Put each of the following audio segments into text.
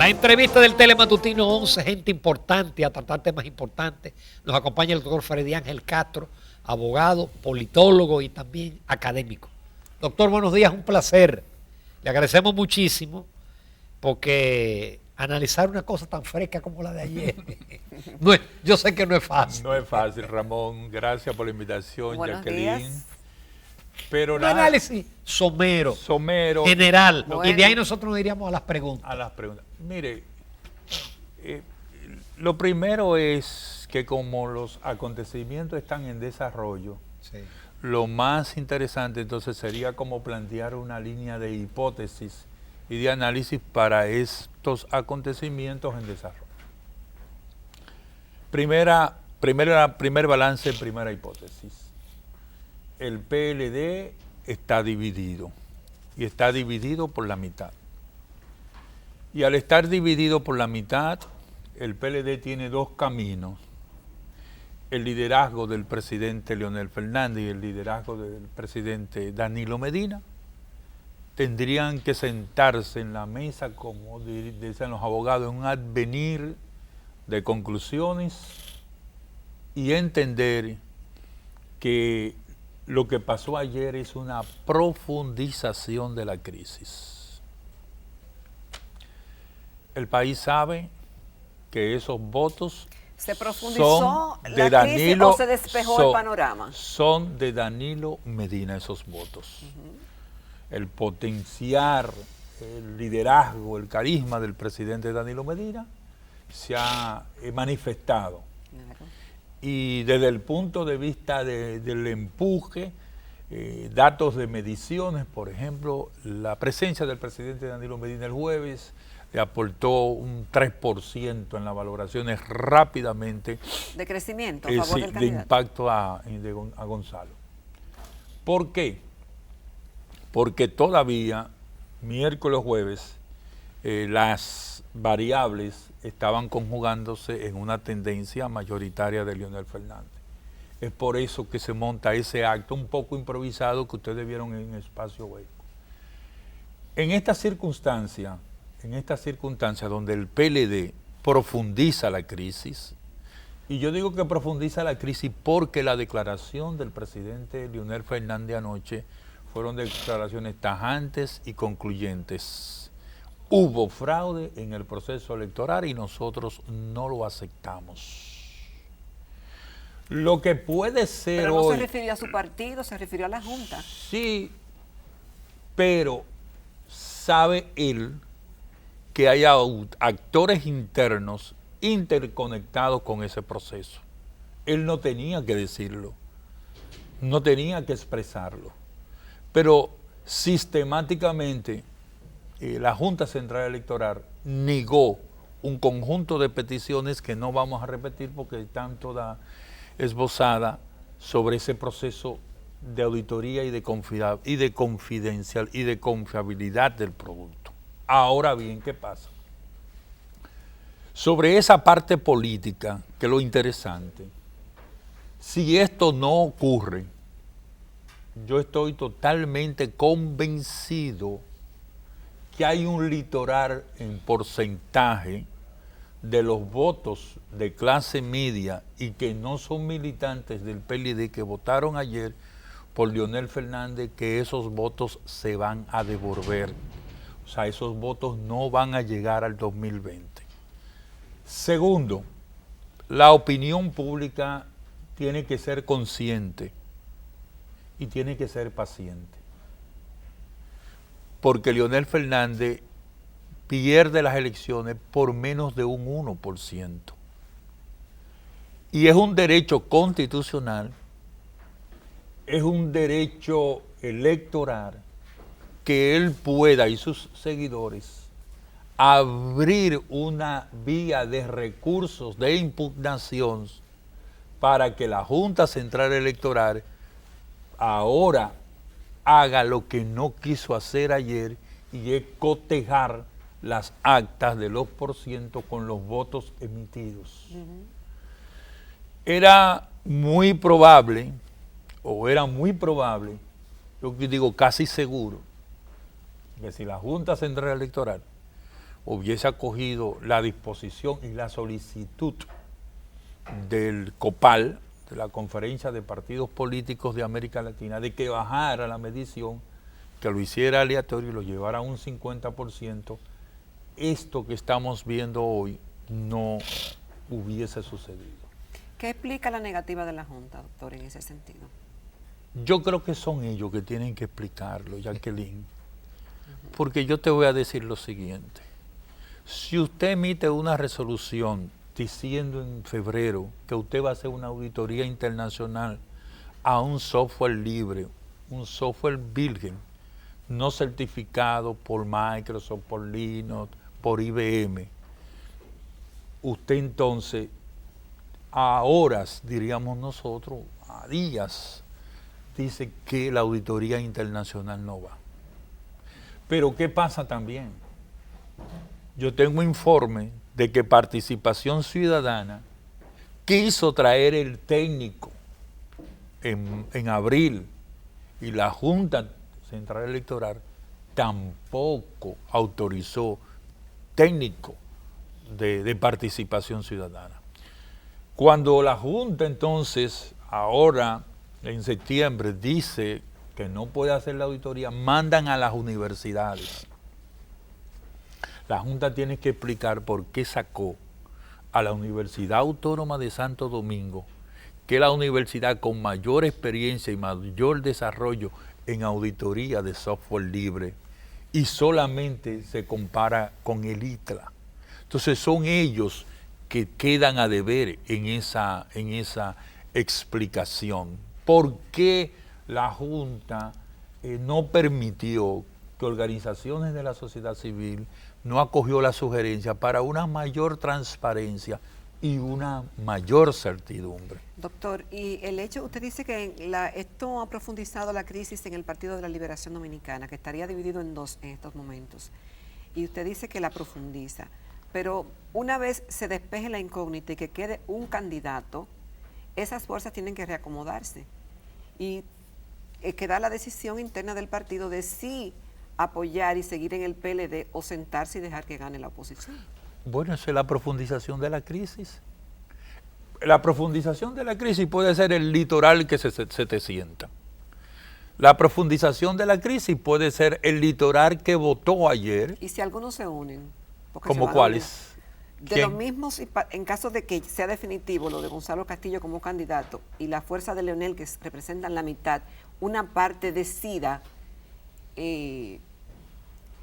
La entrevista del Telematutino 11, gente importante a tratar temas importantes. Nos acompaña el doctor Freddy Ángel Castro, abogado, politólogo y también académico. Doctor, buenos días, un placer. Le agradecemos muchísimo porque analizar una cosa tan fresca como la de ayer, yo sé que no es fácil. No es fácil, Ramón. Gracias por la invitación, Buenos Jacqueline. días. Pero Un análisis somero, general. Bueno. Y de ahí nosotros nos iríamos a las preguntas. A las preguntas. Mire, lo primero es que como los acontecimientos están en desarrollo, Sí. lo más interesante entonces sería como plantear una línea de hipótesis y de análisis para estos acontecimientos en desarrollo. Primer balance, primera hipótesis. El PLD está dividido y está dividido por la mitad. Y al estar dividido por la mitad, el PLD tiene dos caminos. El liderazgo del presidente Leonel Fernández y el liderazgo del presidente Danilo Medina tendrían que sentarse en la mesa, como dicen los abogados, en un advenir de conclusiones y entender que lo que pasó ayer es una profundización de la crisis. El país sabe que esos votos ¿Se profundizó son de la crisis Danilo, o se despejó el panorama? Son de Danilo Medina esos votos. El potenciar el liderazgo, el carisma del presidente Danilo Medina se ha manifestado. Claro. Y desde el punto de vista del empuje, datos de mediciones, por ejemplo, la presencia del presidente Danilo Medina el jueves le aportó un 3% en las valoraciones rápidamente. De crecimiento a favor Sí, del de candidato. impacto a Gonzalo. ¿Por qué? Porque todavía, miércoles, jueves, las variables estaban conjugándose en una tendencia mayoritaria de Leonel Fernández. Es por eso que se monta ese acto un poco improvisado que ustedes vieron en Espacio Hueco. En esta circunstancia donde el PLD profundiza la crisis, y yo digo que profundiza la crisis porque la declaración del presidente Leonel Fernández anoche fueron declaraciones tajantes y concluyentes. Hubo fraude en el proceso electoral y nosotros no lo aceptamos. Lo que puede ser Pero no hoy, se refirió a su partido, se refirió a la Junta. sí, pero sabe él que hay actores internos interconectados con ese proceso. Él no tenía que decirlo, no tenía que expresarlo, pero sistemáticamente la Junta Central Electoral negó un conjunto de peticiones que no vamos a repetir porque están todas esbozadas sobre ese proceso de auditoría y de confidencial y de confiabilidad del producto. Ahora bien, ¿qué pasa? Sobre esa parte política, que es lo interesante, si esto no ocurre, yo estoy totalmente convencido que hay un litoral en porcentaje de los votos de clase media y que no son militantes del PLD que votaron ayer por Leonel Fernández, que esos votos se van a devolver. O sea, esos votos no van a llegar al 2020. Segundo, la opinión pública tiene que ser consciente y tiene que ser paciente. Porque Leonel Fernández pierde las elecciones por menos de un 1%. Y es un derecho constitucional, es un derecho electoral que él pueda y sus seguidores abrir una vía de recursos de impugnación para que la Junta Central Electoral ahora haga lo que no quiso hacer ayer y es cotejar las actas de los porcientos con los votos emitidos. Era muy probable, yo digo casi seguro, que si la Junta Central Electoral hubiese acogido la disposición y la solicitud del COPAL, de la Conferencia de Partidos Políticos de América Latina, de que bajara la medición, que lo hiciera aleatorio y lo llevara a un 50%, esto que estamos viendo hoy no hubiese sucedido. ¿Qué explica la negativa de la Junta, doctor, en ese sentido? Yo creo que son ellos que tienen que explicarlo, Jacqueline, porque yo te voy a decir lo siguiente. Si usted emite una resolución diciendo en febrero que usted va a hacer una auditoría internacional a un software libre, un software virgen, no certificado por Microsoft, por Linux, por IBM, usted entonces, a horas, diríamos nosotros, a días, dice que la auditoría internacional no va. Pero ¿qué pasa también? Yo tengo informe de que Participación Ciudadana quiso traer el técnico en abril y la Junta Central Electoral tampoco autorizó técnico de Participación Ciudadana. Cuando la Junta entonces, ahora en septiembre, dice que no puede hacer la auditoría, mandan a las universidades. La Junta tiene que explicar por qué sacó a la Universidad Autónoma de Santo Domingo, que es la universidad con mayor experiencia y mayor desarrollo en auditoría de software libre, y solamente se compara con el ITLA. Entonces son ellos que quedan a deber en esa explicación. ¿Por qué la Junta no permitió que organizaciones de la sociedad civil no acogió la sugerencia para una mayor transparencia y una mayor certidumbre? Doctor, y el hecho, usted dice que esto ha profundizado la crisis en el Partido de la Liberación Dominicana, que estaría dividido en dos en estos momentos, y usted dice que la profundiza, pero una vez se despeje la incógnita y que quede un candidato, esas fuerzas tienen que reacomodarse y queda la decisión interna del partido de si apoyar y seguir en el PLD o sentarse y dejar que gane la oposición. Bueno, esa es la profundización de la crisis. La profundización de la crisis puede ser el litoral que se te sienta. La profundización de la crisis puede ser el litoral que votó ayer. ¿Y si algunos se unen? ¿Como cuáles? De los mismos, en caso de que sea definitivo lo de Gonzalo Castillo como candidato y la fuerza de Leonel, que representan la mitad, una parte decida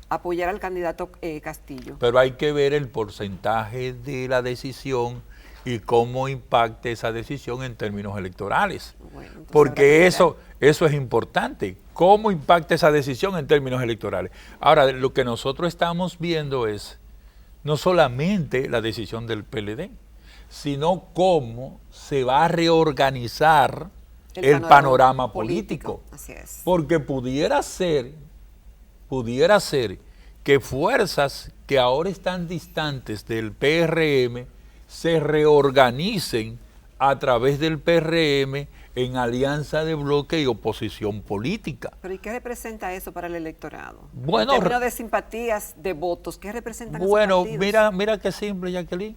apoyar al candidato Castillo. Pero hay que ver el porcentaje de la decisión y cómo impacte esa decisión en términos electorales. Bueno, porque eso es importante, cómo impacta esa decisión en términos electorales. Ahora, lo que nosotros estamos viendo es no solamente la decisión del PLD, sino cómo se va a reorganizar el panorama político. Así es. Porque pudiera ser que fuerzas que ahora están distantes del PRM se reorganicen a través del PRM en alianza de bloque y oposición política. ¿Pero y qué representa eso para el electorado? Bueno, en términos de simpatías, de votos, ¿qué representan esos partidos? Bueno, mira qué simple, Jacqueline.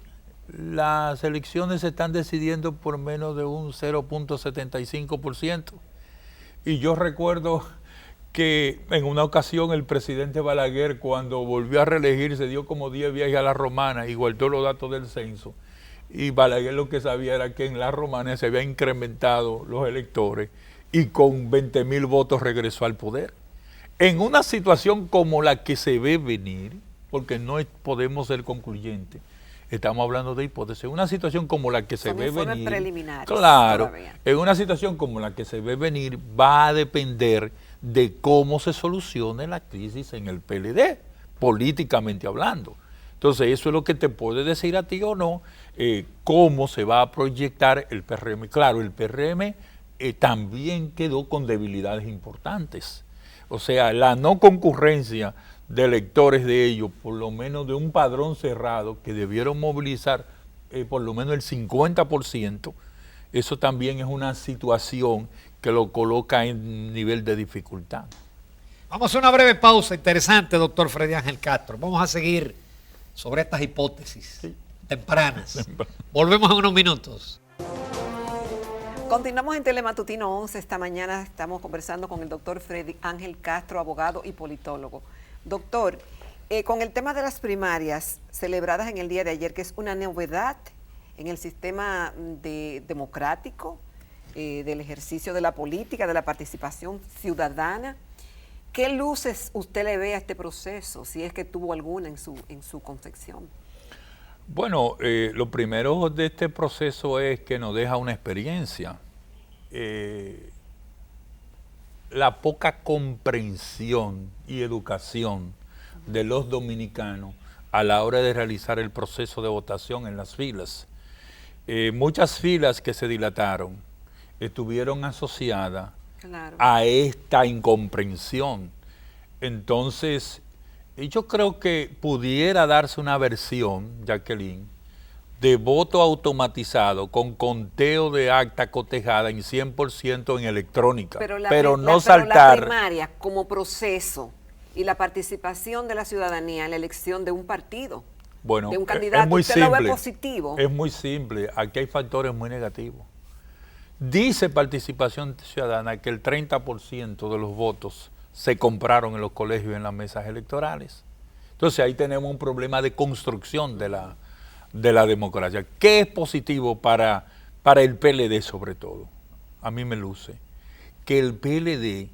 Las elecciones se están decidiendo por menos de un 0.75%. Y yo recuerdo que en una ocasión el presidente Balaguer, cuando volvió a reelegirse, dio como 10 viajes a la Romana y guardó los datos del censo. Y Balaguer lo que sabía era que en la Romana se había incrementado los electores y con 20,000 votos regresó al poder. En una situación como la que se ve venir, porque no podemos ser concluyentes, estamos hablando de hipótesis, en una situación como la que se ve venir, claro, todavía. En una situación como la que se ve venir va a depender de cómo se solucione la crisis en el PLD, políticamente hablando. Entonces eso es lo que te puede decir a ti o no, cómo se va a proyectar el PRM. Claro, el PRM también quedó con debilidades importantes. O sea, la no concurrencia de electores de ellos, por lo menos de un padrón cerrado, que debieron movilizar por lo menos el 50%, eso también es una situación que lo coloca en nivel de dificultad. Vamos a una breve pausa interesante, doctor Freddy Ángel Castro. Vamos a seguir sobre estas hipótesis tempranas. Volvemos en unos minutos. Continuamos en Telematutino 11. Esta mañana estamos conversando con el doctor Freddy Ángel Castro, abogado y politólogo. Doctor, con el tema de las primarias celebradas en el día de ayer, que es una novedad en el sistema democrático, del ejercicio de la política, de la participación ciudadana, ¿qué luces usted le ve a este proceso, si es que tuvo alguna en su concepción? Bueno, lo primero de este proceso es que nos deja una experiencia. La poca comprensión y educación de los dominicanos a la hora de realizar el proceso de votación en las filas. Muchas filas que se dilataron estuvieron asociadas a esta incomprensión. Entonces, yo creo que pudiera darse una versión, Jacqueline, de voto automatizado con conteo de acta cotejada en 100% en electrónica, pero no saltar. La primaria como proceso y la participación de la ciudadanía en la elección de un partido, bueno, de un candidato, es muy ¿usted simple, lo ve positivo? Es muy simple, aquí hay factores muy negativos. Dice Participación Ciudadana que el 30% de los votos se compraron en los colegios y en las mesas electorales. Entonces ahí tenemos un problema de construcción de la democracia. ¿Qué es positivo para el PLD sobre todo? A mí me luce que el PLD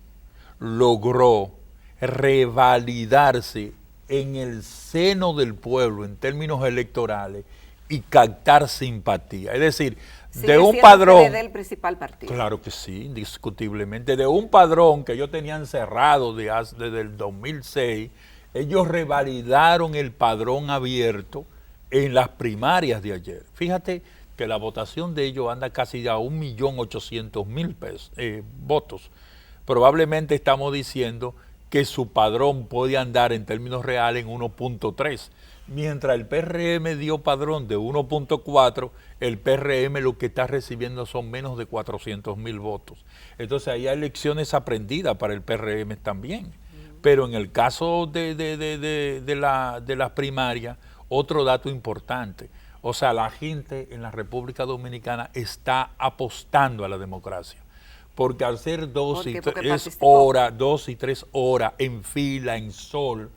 logró revalidarse en el seno del pueblo en términos electorales y captar simpatía. Es decir, de un padrón... ¿Sigue siendo el principal partido? Claro que sí, indiscutiblemente. De un padrón que ellos tenían cerrado desde el 2006, ellos revalidaron el padrón abierto en las primarias de ayer. Fíjate que la votación de ellos anda casi a 1.800.000 votos. Probablemente estamos diciendo que su padrón puede andar en términos reales en 1.3. Mientras el PRM dio padrón de 1.4, el PRM lo que está recibiendo son menos de 400.000 votos. Entonces ahí hay lecciones aprendidas para el PRM también. Pero en el caso de las primarias, otro dato importante, o sea, la gente en la República Dominicana está apostando a la democracia. Porque al ser 2 y 3 horas en fila, en sol,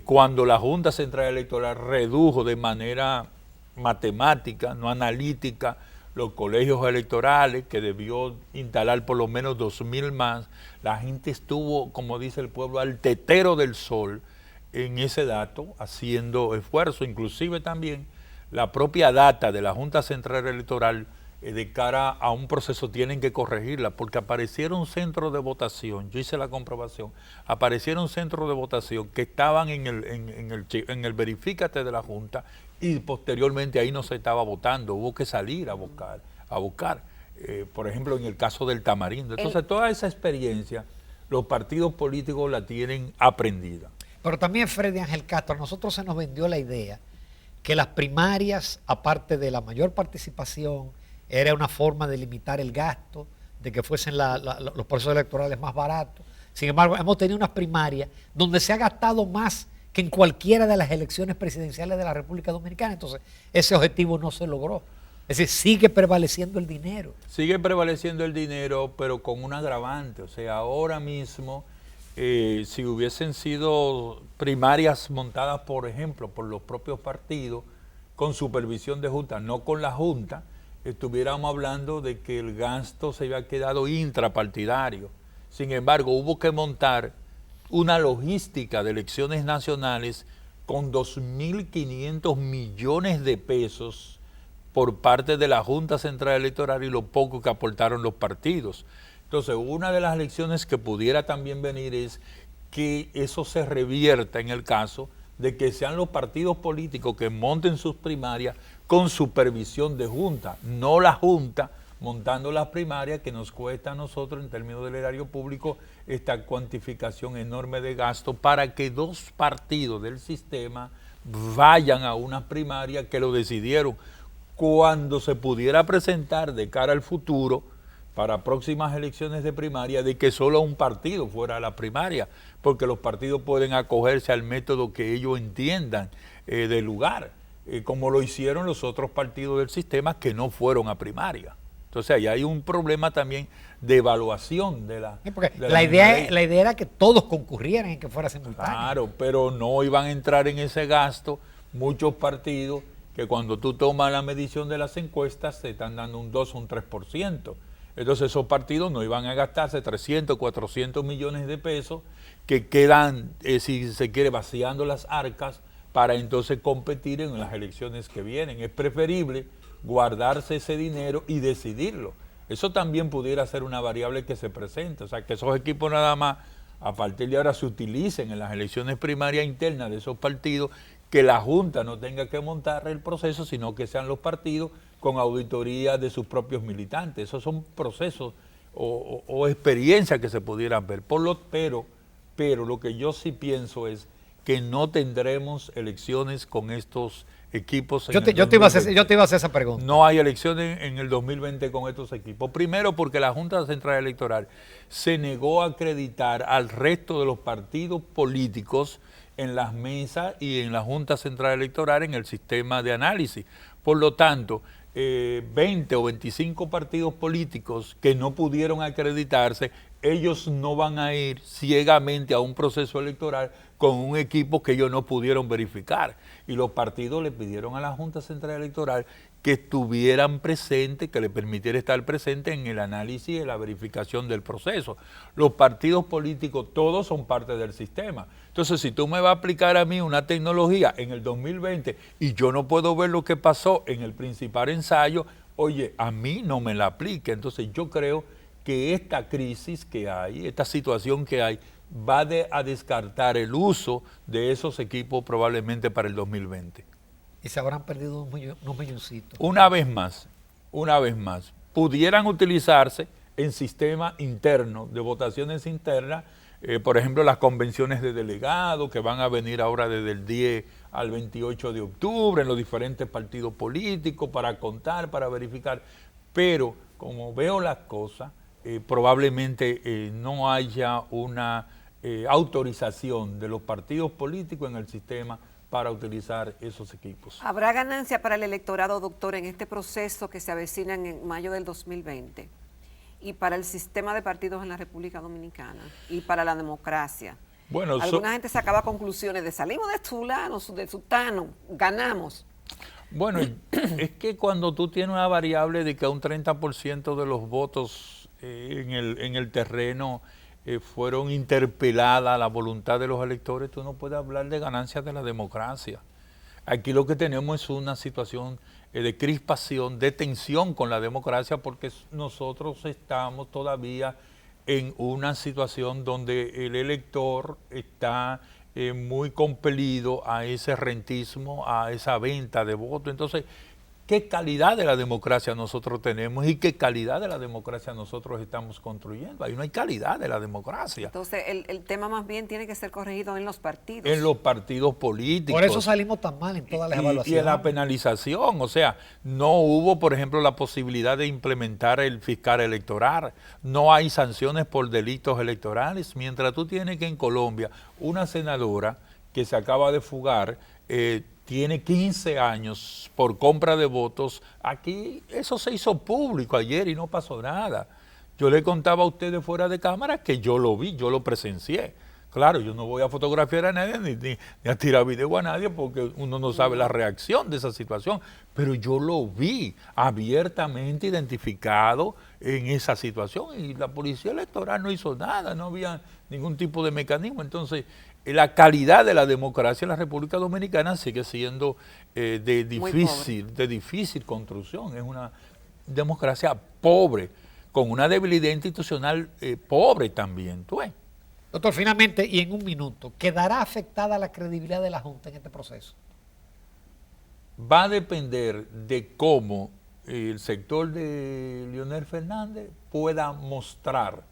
cuando la Junta Central Electoral redujo de manera matemática, no analítica, los colegios electorales, que debió instalar por lo menos 2.000 más, la gente estuvo, como dice el pueblo, al tetero del sol en ese dato, haciendo esfuerzo. Inclusive también la propia data de la Junta Central Electoral de cara a un proceso tienen que corregirla, porque aparecieron centros de votación, yo hice la comprobación, aparecieron centros de votación que estaban en el verifícate de la Junta y posteriormente ahí no se estaba votando, hubo que salir a buscar, por ejemplo en el caso del Tamarindo. Entonces toda esa experiencia los partidos políticos la tienen aprendida. Pero también, Freddy Ángel Castro, a nosotros se nos vendió la idea que las primarias, aparte de la mayor participación, era una forma de limitar el gasto, de que fuesen los procesos electorales más baratos. Sin embargo, hemos tenido unas primarias donde se ha gastado más que en cualquiera de las elecciones presidenciales de la República Dominicana. Entonces, ese objetivo no se logró. Es decir, sigue prevaleciendo el dinero. Sigue prevaleciendo el dinero, pero con un agravante. O sea, ahora mismo, si hubiesen sido primarias montadas, por ejemplo, por los propios partidos, con supervisión de Junta, no con la Junta, estuviéramos hablando de que el gasto se había quedado intrapartidario. Sin embargo, hubo que montar una logística de elecciones nacionales con 2.500 millones de pesos por parte de la Junta Central Electoral y lo poco que aportaron los partidos. Entonces, una de las lecciones que pudiera también venir es que eso se revierta en el caso de que sean los partidos políticos que monten sus primarias con supervisión de Junta, no la Junta montando las primarias que nos cuesta a nosotros en términos del erario público esta cuantificación enorme de gasto para que dos partidos del sistema vayan a una primaria que lo decidieron cuando se pudiera presentar de cara al futuro para próximas elecciones de primaria de que solo un partido fuera a la primaria, porque los partidos pueden acogerse al método que ellos entiendan de lugar, como lo hicieron los otros partidos del sistema que no fueron a primaria. Entonces ahí hay un problema también de evaluación de la... Sí, porque de la idea era que todos concurrieran y que fuera simultáneo. Claro, pero no iban a entrar en ese gasto muchos partidos que cuando tú tomas la medición de las encuestas te están dando un 2 o un 3%. Entonces esos partidos no iban a gastarse 300, 400 millones de pesos que quedan, si se quiere, vaciando las arcas para entonces competir en las elecciones que vienen. Es preferible guardarse ese dinero y decidirlo. Eso también pudiera ser una variable que se presente, o sea, que esos equipos nada más a partir de ahora se utilicen en las elecciones primarias internas de esos partidos, que la Junta no tenga que montar el proceso, sino que sean los partidos con auditoría de sus propios militantes. Esos son procesos o experiencias que se pudieran ver. Pero lo que yo sí pienso es que no tendremos elecciones con estos equipos. Yo te iba a hacer esa pregunta. No hay elecciones en el 2020 con estos equipos. Primero porque la Junta Central Electoral se negó a acreditar al resto de los partidos políticos en las mesas y en la Junta Central Electoral en el sistema de análisis. Por lo tanto, 20 o 25 partidos políticos que no pudieron acreditarse, ellos no van a ir ciegamente a un proceso electoral con un equipo que ellos no pudieron verificar. Y los partidos le pidieron a la Junta Central Electoral que estuvieran presentes, que le permitiera estar presentes en el análisis y la verificación del proceso. Los partidos políticos todos son parte del sistema. Entonces, si tú me vas a aplicar a mí una tecnología en el 2020 y yo no puedo ver lo que pasó en el principal ensayo, oye, a mí no me la aplique. Entonces, yo creo que esta crisis que hay, esta situación que hay, va a descartar el uso de esos equipos probablemente para el 2020. Y se habrán perdido unos milloncitos. Una vez más, pudieran utilizarse en sistemas internos, de votaciones internas, por ejemplo, las convenciones de delegados que van a venir ahora desde el 10 al 28 de octubre en los diferentes partidos políticos para contar, para verificar. Pero como veo las cosas, probablemente no haya una autorización de los partidos políticos en el sistema para utilizar esos equipos. ¿Habrá ganancia para el electorado, doctor, en este proceso que se avecina en mayo del 2020? Y para el sistema de partidos en la República Dominicana y para la democracia. Bueno, alguna gente sacaba conclusiones de salimos de fulano, de sultano, ganamos. Bueno, es que cuando tú tienes una variable de que un 30% de los votos en el terreno fueron interpeladas a la voluntad de los electores, tú no puedes hablar de ganancias de la democracia. Aquí lo que tenemos es una situación de crispación, de tensión con la democracia, porque nosotros estamos todavía en una situación donde el elector está muy compelido a ese rentismo, a esa venta de votos. Entonces, ¿qué calidad de la democracia nosotros tenemos y qué calidad de la democracia nosotros estamos construyendo? Ahí no hay calidad de la democracia. Entonces, el tema más bien tiene que ser corregido en los partidos. En los partidos políticos. Por eso salimos tan mal en todas las evaluaciones. Y en la penalización, o sea, no hubo, por ejemplo, la posibilidad de implementar el fiscal electoral, no hay sanciones por delitos electorales, mientras tú tienes que en Colombia una senadora que se acaba de fugar, tiene 15 años por compra de votos. Aquí eso se hizo público ayer y no pasó nada. Yo le contaba a ustedes fuera de cámara que yo lo vi, yo lo presencié. Claro, yo no voy a fotografiar a nadie ni a tirar video a nadie porque uno no sabe la reacción de esa situación, pero yo lo vi abiertamente identificado en esa situación y la policía electoral no hizo nada, no había ningún tipo de mecanismo. Entonces, la calidad de la democracia en la República Dominicana sigue siendo de difícil construcción. Es una democracia pobre, con una debilidad institucional pobre también. ¿Tú ves? Doctor, finalmente, y en un minuto, ¿quedará afectada la credibilidad de la Junta en este proceso? Va a depender de cómo el sector de Leonel Fernández pueda mostrar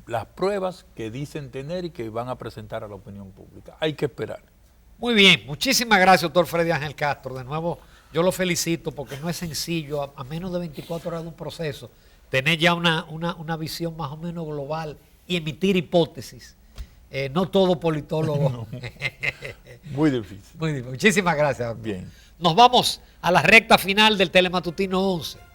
las pruebas que dicen tener y que van a presentar a la opinión pública. Hay que esperar. Muy bien, muchísimas gracias, doctor Freddy Ángel Castro. De nuevo, yo lo felicito porque no es sencillo, a menos de 24 horas de un proceso, tener ya una visión más o menos global y emitir hipótesis. No todo politólogo. Muy difícil. Muy bien. Muchísimas gracias, doctor. Bien. Nos vamos a la recta final del Telematutino 11.